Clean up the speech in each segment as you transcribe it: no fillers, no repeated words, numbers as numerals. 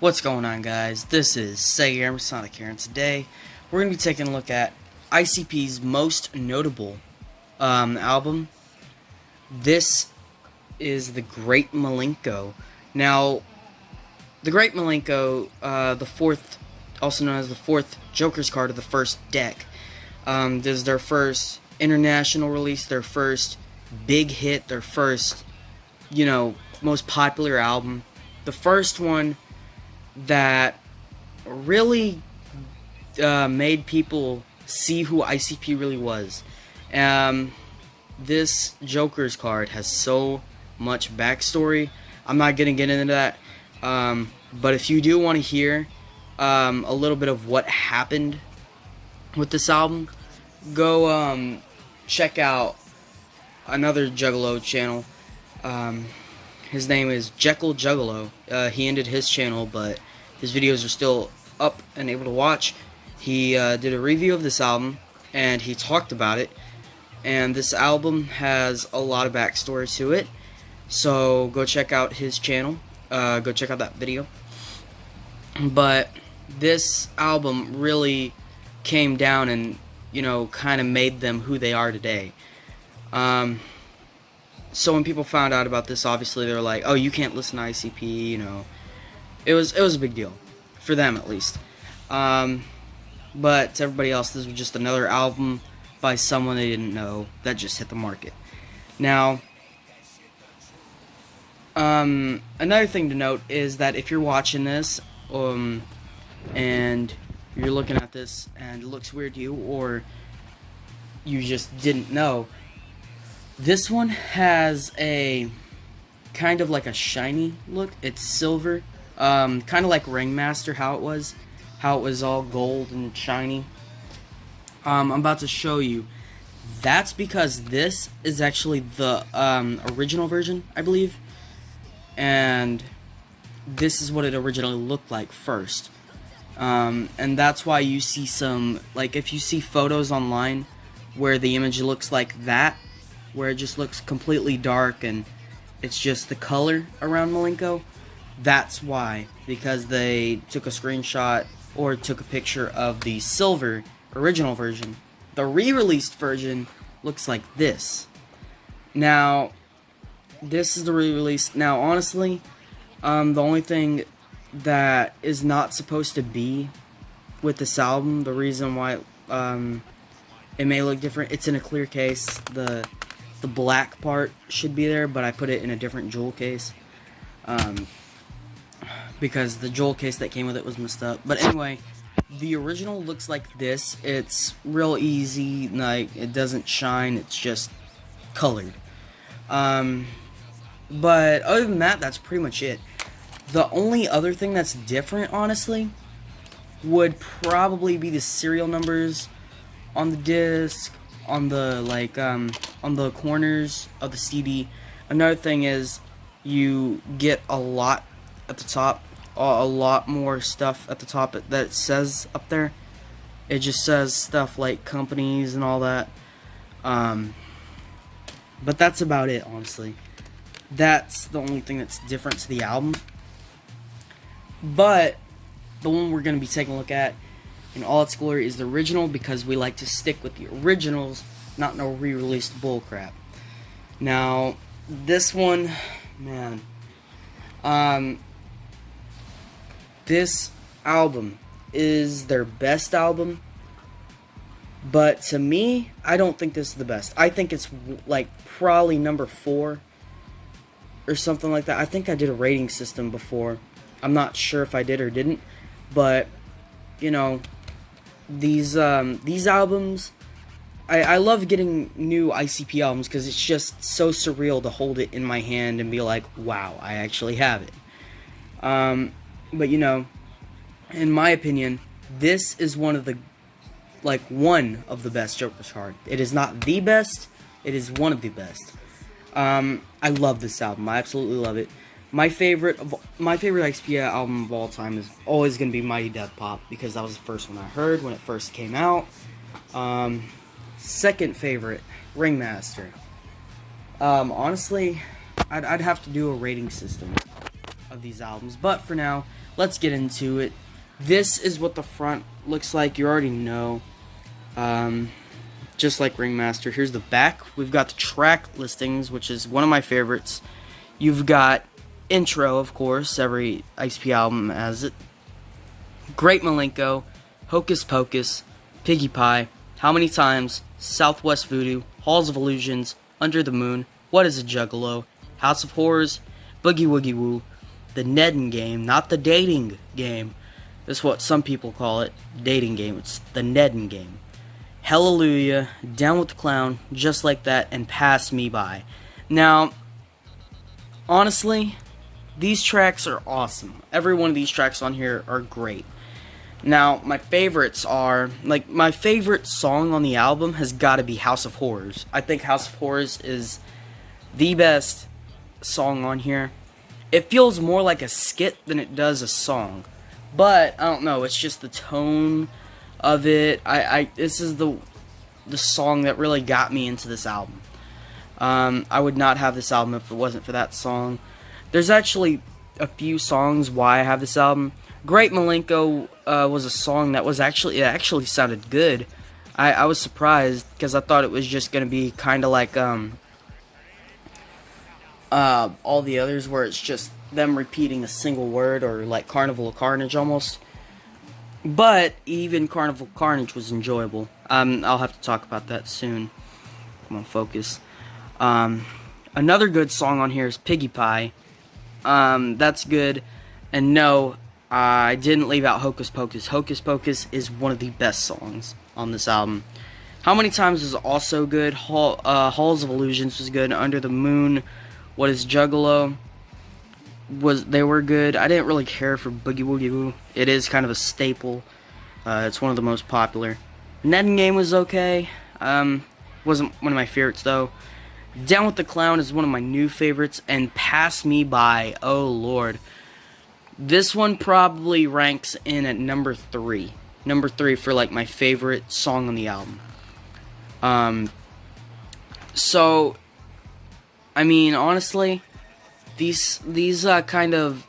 What's going on, guys? This is Sega Sonic here, and today we're going to be taking a look at ICP's most notable album. This is The Great Milenko. Now, The Great Milenko, the fourth, also known as the fourth Joker's card of the first deck. This is their first international release, their first big hit, their first, most popular album. The first one that really made people see who ICP really was. This Joker's card has so much backstory. I'm not going to get into that. But if you do want to hear a little bit of what happened with this album, go check out another Juggalo channel. His name is Jekyll Juggalo. He ended his channel, but his videos are still up and able to watch. He did a review of this album, and he talked about it. And this album has a lot of backstory to it. So go check out his channel. Go check out that video. But this album really came down and, kind of made them who they are today. So when people found out about this, obviously they were like, "Oh, you can't listen to ICP." It was a big deal for them, at least. But to everybody else, this was just another album by someone they didn't know that just hit the market. Now, another thing to note is that if you're watching this, and you're looking at this and it looks weird to you, or you just didn't know, this one has a kind of like a shiny look. It's silver, kind of like Ringmaster, how it was all gold and shiny. I'm about to show you. That's because this is actually the original version, I believe, and this is what it originally looked like first. And that's why you see some, like, if you see photos online where the image looks like that, where it just looks completely dark and it's just the color around Milenko, that's why. Because they took a screenshot or took a picture of the silver original version. The re-released version looks like this. Now, this is the re-release. Now, honestly, the only thing that is not supposed to be with this album, the reason why it may look different, it's in a clear case. The black part should be there, but I put it in a different jewel case, because the jewel case that came with it was messed up. But anyway, the original looks like this. It's real easy, like, it doesn't shine, it's just colored. But other than that, that's pretty much it. The only other thing that's different, honestly, would probably be the serial numbers on the disc, on the, like, on the corners of the CD. Another thing is you get a lot at the top, a lot more stuff at the top that it says up there. It just says stuff like companies and all that. But that's about it, honestly. That's the only thing that's different to the album. But the one we're going to be taking a look at in all its glory is the original, because we like to stick with the originals, not no re-released bullcrap. Now, this one, man, this album is their best album, but to me, I don't think this is the best. I think it's like probably number 4 or something like that. I think I did a rating system before. I'm not sure if I did or didn't, but these albums, I love getting new ICP albums because it's just so surreal to hold it in my hand and be like, wow, I actually have it. But in my opinion, this is one of the best Joker's card. It is not the best, it is one of the best. I love this album. I absolutely love it. My favorite ICP album of all time is always going to be Mighty Death Pop, because that was the first one I heard when it first came out. Second favorite, Ringmaster. Honestly, I'd have to do a rating system of these albums. But for now, let's get into it. This is what the front looks like. You already know. Just like Ringmaster. Here's the back. We've got the track listings, which is one of my favorites. You've got intro, of course. Every ICP album has it. Great Milenko, Hocus Pocus, Piggy Pie, How Many Times, Southwest Voodoo, Halls of Illusions, Under the Moon, What is a Juggalo, House of Horrors, Boogie Woogie Woo, The Neddin' Game, not the dating game. That's what some people call it, dating game. It's the Neddin' Game. Hallelujah, Down with the Clown, Just Like That, and Pass Me By. Now, honestly, these tracks are awesome. Every one of these tracks on here are great. Now, my favorites are, like, my favorite song on the album has got to be House of Horrors. I think House of Horrors is the best song on here. It feels more like a skit than it does a song. But, I don't know, it's just the tone of it. This is the song that really got me into this album. I would not have this album if it wasn't for that song. There's actually a few songs why I have this album. Great Milenko was a song that was actually, it actually sounded good. I was surprised because I thought it was just going to be kind of like all the others where it's just them repeating a single word, or like Carnival of Carnage almost. But even Carnival of Carnage was enjoyable. I'll have to talk about that soon. Come on, focus. Another good song on here is Piggy Pie. That's good. And no, I didn't leave out Hocus Pocus. Hocus Pocus is one of the best songs on this album. How Many Times was also good. Halls of Illusions was good. Under the Moon, What is Juggalo, they were good. I didn't really care for Boogie Woogie Woo. It is kind of a staple. It's one of the most popular. Neddin' Game was okay. Wasn't one of my favorites though. Down with the Clown is one of my new favorites, and Pass Me By, oh lord. This one probably ranks in at number 3. Number 3 for like my favorite song on the album. So, I mean, honestly, these kind of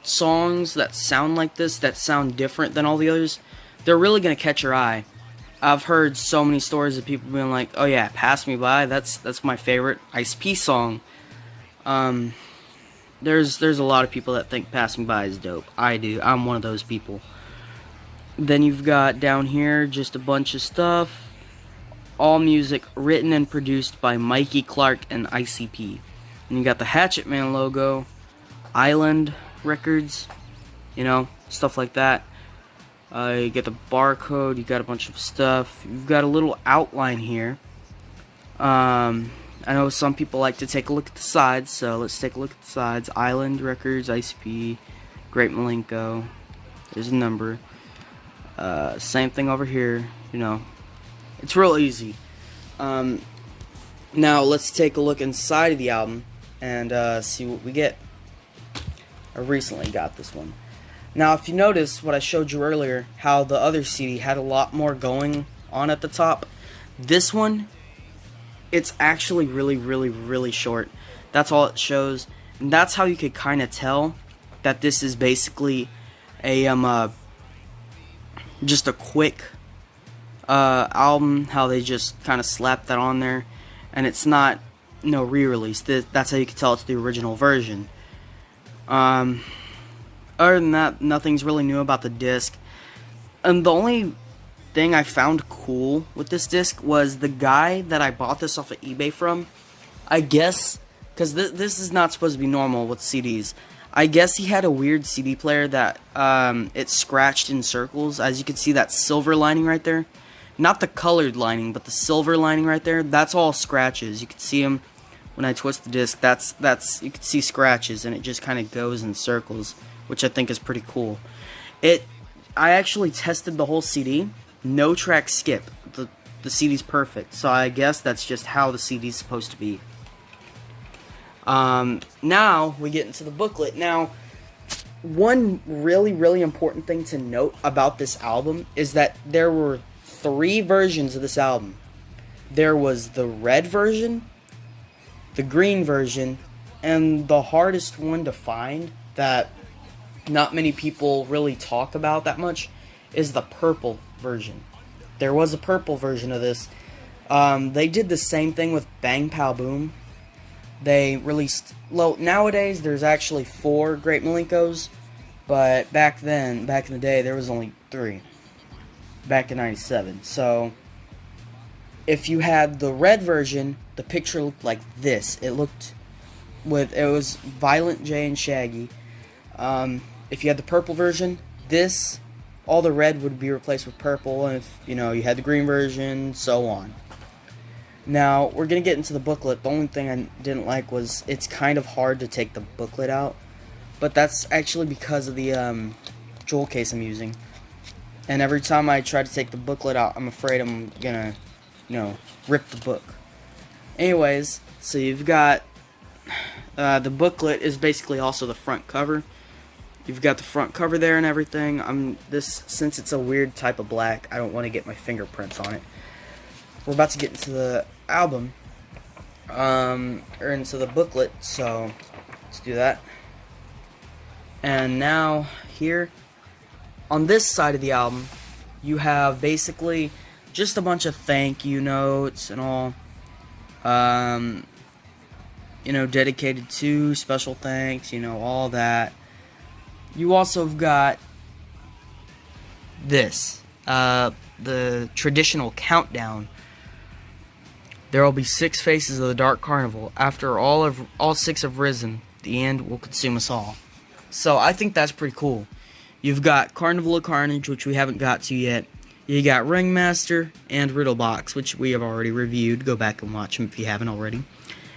songs that sound like this, that sound different than all the others, they're really going to catch your eye. I've heard so many stories of people being like, oh yeah, Pass Me By, that's my favorite ICP song. There's a lot of people that think Pass Me By is dope. I do. I'm one of those people. Then you've got down here just a bunch of stuff. All music written and produced by Mikey Clark and ICP. And you got the Hatchet Man logo, Island Records, you know, stuff like that. You get the barcode, you got a bunch of stuff. You've got a little outline here. I know some people like to take a look at the sides, so let's take a look at the sides. Island Records, ICP, Great Milenko. There's a number. Same thing over here, you know. It's real easy. Now let's take a look inside of the album and see what we get. I recently got this one. Now if you notice what I showed you earlier, how the other CD had a lot more going on at the top, this one, it's actually really short. That's all it shows, and that's how you could kind of tell that this is basically a just a quick album, how they just kind of slapped that on there, and it's not no re-release. That's how you can tell it's the original version. Other than that, nothing's really new about the disc. And the only thing I found cool with this disc was the guy that I bought this off of eBay from. I guess, because this is not supposed to be normal with CDs. I guess he had a weird CD player that it scratched in circles. As you can see, that silver lining right there. Not the colored lining, but the silver lining right there. That's all scratches. You can see them when I twist the disc. That's you can see scratches, and it just kind of goes in circles, which I think is pretty cool. I actually tested the whole CD. No track skip. The CD's perfect. So I guess that's just how the CD's supposed to be. Now we get into the booklet. Now, one really important thing to note about this album is that there were 3 versions of this album. There was the red version, the green version, and the hardest one to find that not many people really talk about that much is the purple version. There was a purple version of this. They did the same thing with Bang Pow Boom. They released... Well, nowadays, there's actually 4 Great Milenkos, but back then, back in the day, there was only 3. Back in 97. So, if you had the red version, the picture looked like this. It was Violent J and Shaggy. If you had the purple version, all the red would be replaced with purple, and if, you had the green version, so on. Now, we're going to get into the booklet. The only thing I didn't like was it's kind of hard to take the booklet out, but that's actually because of the jewel case I'm using. And every time I try to take the booklet out, I'm afraid I'm going to, rip the book. Anyways, so you've got the booklet is basically also the front cover. You've got the front cover there and everything. Since it's a weird type of black, I don't want to get my fingerprints on it. We're about to get into the album, or into the booklet, so let's do that. And now, here, on this side of the album, you have basically just a bunch of thank you notes and all, dedicated to, special thanks, all that. You also have got this, the traditional countdown. There will be 6 faces of the Dark Carnival. After all 6 have risen, the end will consume us all. So I think that's pretty cool. You've got Carnival of Carnage, which we haven't got to yet. You got Ringmaster and Riddlebox, which we have already reviewed. Go back and watch them if you haven't already.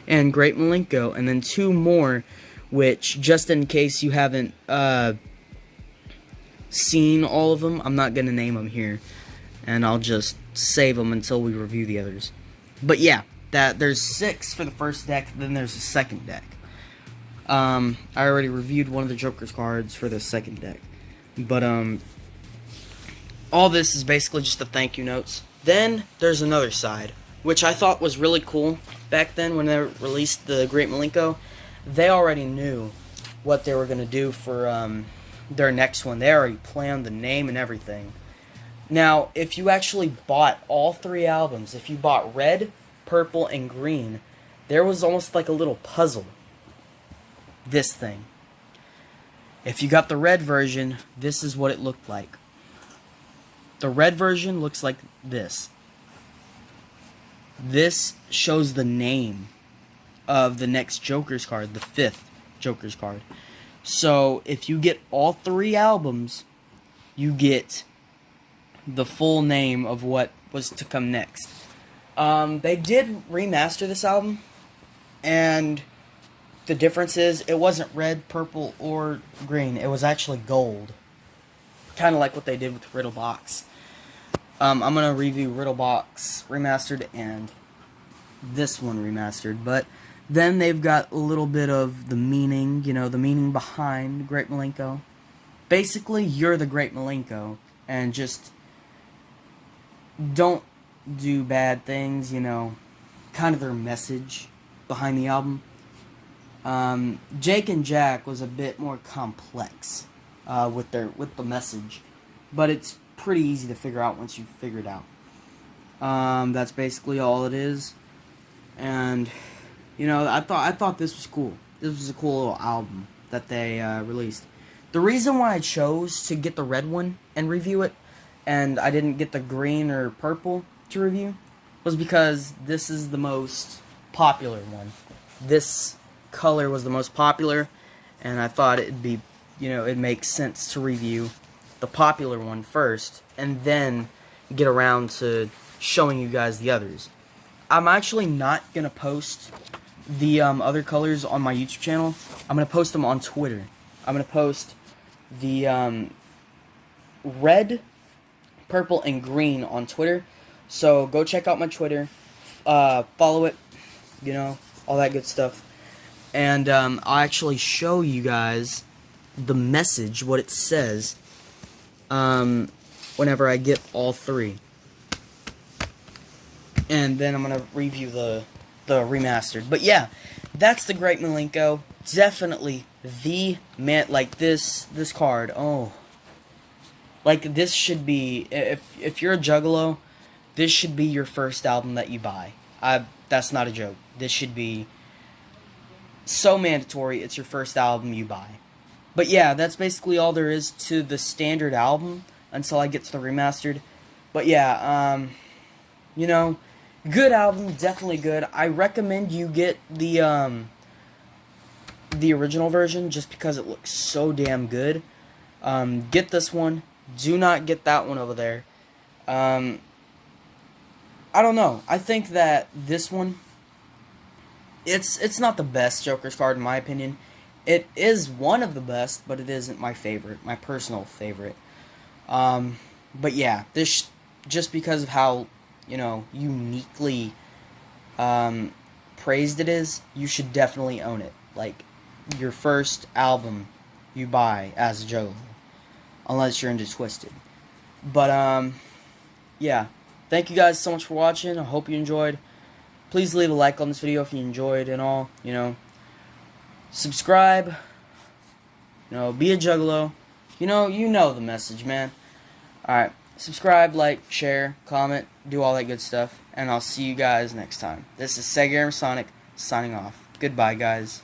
And Great Milenko, and then 2 more, which, just in case you haven't seen all of them, I'm not going to name them here. And I'll just save them until we review the others. But yeah, there's 6 for the first deck, then there's a second deck. I already reviewed one of the Joker's cards for the second deck. But, all this is basically just the thank you notes. Then, there's another side, which I thought was really cool back then when they released the Great Milenko. They already knew what they were going to do for their next one. They already planned the name and everything. Now, if you actually bought all 3 albums, if you bought red, purple, and green, there was almost like a little puzzle. This thing. If you got the red version, this is what it looked like. The red version looks like this. This shows the name of the next Joker's card, the 5th Joker's card. So, if you get all 3 albums, you get the full name of what was to come next. They did remaster this album, and the difference is it wasn't red, purple, or green. It was actually gold. Kind of like what they did with Riddlebox. I'm going to review Riddlebox remastered and this one remastered, but then they've got a little bit of the meaning, the meaning behind Great Milenko. Basically, you're the Great Milenko, and just don't do bad things, kind of their message behind the album. Jake and Jack was a bit more complex with the message, but it's pretty easy to figure out once you figure it out. That's basically all it is, and I thought this was cool. This was a cool little album that they released. The reason why I chose to get the red one and review it, and I didn't get the green or purple to review, was because this is the most popular one. This color was the most popular, and I thought it'd be, it makes sense to review the popular one first, and then get around to showing you guys the others. I'm actually not going to post the other colors on my YouTube channel. I'm going to post them on Twitter. I'm going to post the red, purple, and green on Twitter. So go check out my Twitter. Follow it. All that good stuff. And I'll actually show you guys the message, what it says, whenever I get all 3. And then I'm going to review the remastered. But yeah, that's the Great Milenko. definitely the man. Like this card. Oh, like this should be, if you're a Juggalo, this should be your first album that you buy. That's not a joke. This should be so mandatory. It's your first album you buy. But yeah, that's basically all there is to the standard album until I get to the remastered. But yeah, you know, good album, definitely good. I recommend you get the original version just because it looks so damn good. Get this one. Do not get that one over there. I don't know. I think that this one, it's not the best Joker's card in my opinion. It is one of the best, but it isn't my favorite, my personal favorite. But yeah, this just because of how, you know, uniquely praised it is, you should definitely own it. Like your first album you buy as a Juggalo, unless you're into Twisted. But yeah, thank you guys so much for watching. I hope you enjoyed. Please leave a like on this video if you enjoyed and all. You know, subscribe. You know, be a Juggalo. You know the message, man. Alright, subscribe, like, share, comment, do all that good stuff, and I'll see you guys next time. This is Sega Gamer Sonic, signing off. Goodbye, guys.